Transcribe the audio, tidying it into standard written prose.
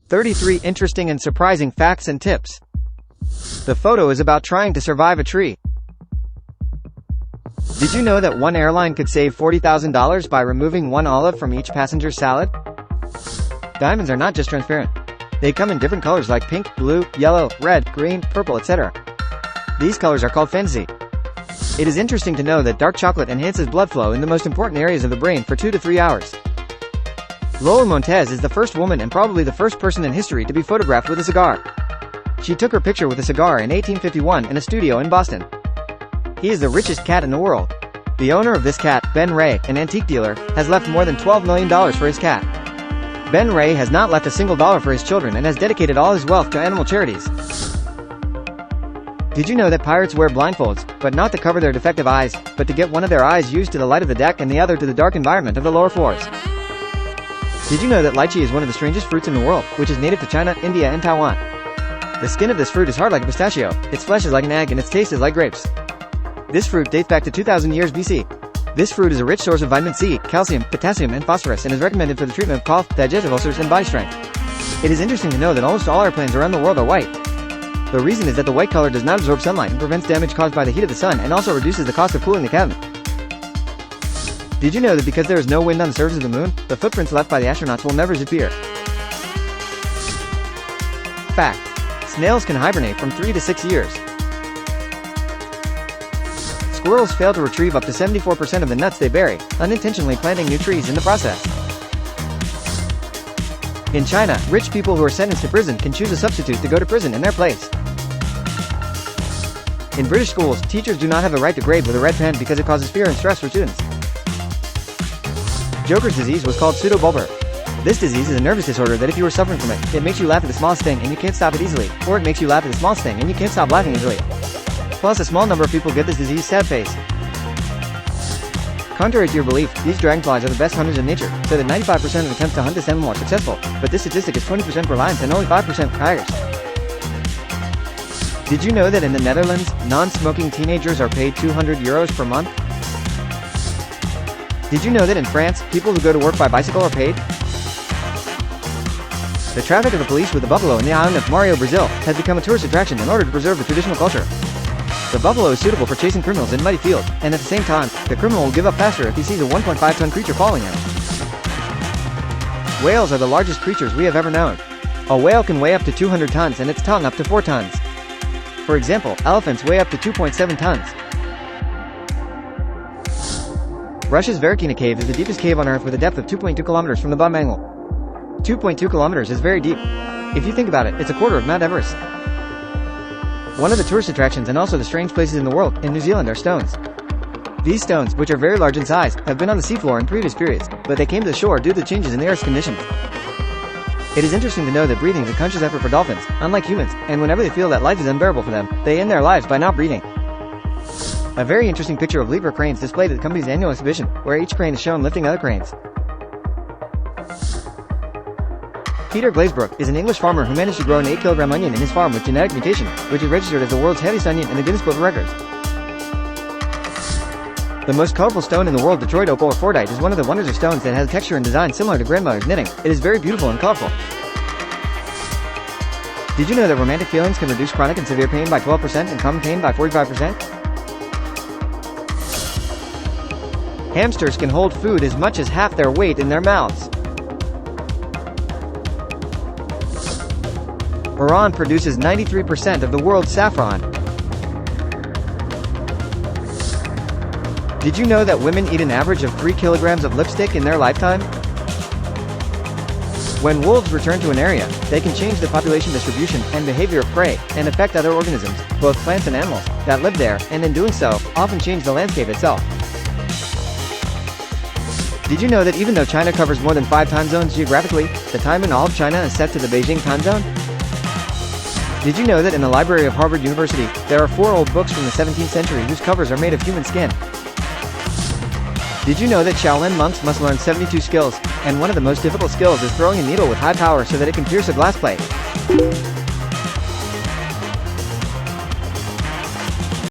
33 interesting and surprising facts and tips. The photo is about trying to survive a tree. Did you know that one airline could save $40,000 by removing one olive from each passenger's salad? Diamonds are not just transparent. They come in different colors like pink, blue, yellow, red, green, purple, etc. These colors are called fantasy. It is interesting to know that dark chocolate enhances blood flow in the most important areas of the brain for 2 to 3 hours. Lola Montez is the first woman and probably the first person in history to be photographed with a cigar. She took her picture with a cigar in 1851 in a studio in Boston. He is the richest cat in the world. The owner of this cat, Ben Ray, an antique dealer, has left more than $12 million for his cat. Ben Ray has not left a single dollar for his children and has dedicated all his wealth to animal charities. Did you know that pirates wear blindfolds, but not to cover their defective eyes, but to get one of their eyes used to the light of the deck and the other to the dark environment of the lower floors? Did you know that lychee is one of the strangest fruits in the world, which is native to China, India, and Taiwan? The skin of this fruit is hard like a pistachio, its flesh is like an egg, and its taste is like grapes. This fruit dates back to 2000 years BC. This fruit is a rich source of vitamin C, calcium, potassium, and phosphorus and is recommended for the treatment of cough, digestive ulcers, and body strength. It is interesting to know that almost all airplanes around the world are white. The reason is that the white color does not absorb sunlight and prevents damage caused by the heat of the sun and also reduces the cost of cooling the cabin. Did you know that because there is no wind on the surface of the moon, the footprints left by the astronauts will never disappear? Fact: snails can hibernate from 3 to 6 years. Squirrels fail to retrieve up to 74% of the nuts they bury, unintentionally planting new trees in the process. In China, rich people who are sentenced to prison can choose a substitute to go to prison in their place. In British schools, teachers do not have the right to grade with a red pen because it causes fear and stress for students. Joker's disease was called pseudobulbar. This disease is a nervous disorder that if you are suffering from it, it makes you laugh at the smallest thing and you can't stop it easily, or it makes you laugh at the smallest thing and you can't stop laughing easily. Plus, a small number of people get this disease sad face. Contrary to your belief, these dragonflies are the best hunters in nature, so that 95% of attempts to hunt this animal are successful, but this statistic is 20% for lions and only 5% for tigers. Did you know that in the Netherlands, non-smoking teenagers are paid €200 per month? Did you know that in France, people who go to work by bicycle are paid? The traffic of the police with the buffalo in the island of Mario, Brazil, has become a tourist attraction in order to preserve the traditional culture. The buffalo is suitable for chasing criminals in muddy fields, and at the same time, the criminal will give up faster if he sees a 1.5-ton creature following him. Whales are the largest creatures we have ever known. A whale can weigh up to 200 tons and its tongue up to 4 tons. For example, elephants weigh up to 2.7 tons. Russia's Varekina Cave is the deepest cave on Earth with a depth of 2.2 kilometers from the bottom angle. 2.2 kilometers is very deep. If you think about it, it's a quarter of Mount Everest. One of the tourist attractions and also the strange places in the world, in New Zealand, are stones. These stones, which are very large in size, have been on the seafloor in previous periods, but they came to the shore due to the changes in the Earth's conditions. It is interesting to know that breathing is a conscious effort for dolphins, unlike humans, and whenever they feel that life is unbearable for them, they end their lives by not breathing. A very interesting picture of lever cranes displayed at the company's annual exhibition, where each crane is shown lifting other cranes. Peter Glazebrook is an English farmer who managed to grow an 8-kilogram onion in his farm with genetic mutation, which is registered as the world's heaviest onion in the Guinness Book of Records. The most colorful stone in the world, Detroit opal or fordite, is one of the wonders of stones that has a texture and design similar to grandmother's knitting. It is very beautiful and colorful. Did you know that romantic feelings can reduce chronic and severe pain by 12% and common pain by 45%? Hamsters can hold food as much as half their weight in their mouths. Iran produces 93% of the world's saffron. Did you know that women eat an average of 3 kilograms of lipstick in their lifetime? When wolves return to an area, they can change the population distribution and behavior of prey, and affect other organisms, both plants and animals, that live there, and in doing so, often change the landscape itself. Did you know that even though China covers more than 5 time zones geographically, the time in all of China is set to the Beijing time zone? Did you know that in the library of Harvard University, there are 4 old books from the 17th century whose covers are made of human skin? Did you know that Shaolin monks must learn 72 skills, and one of the most difficult skills is throwing a needle with high power so that it can pierce a glass plate?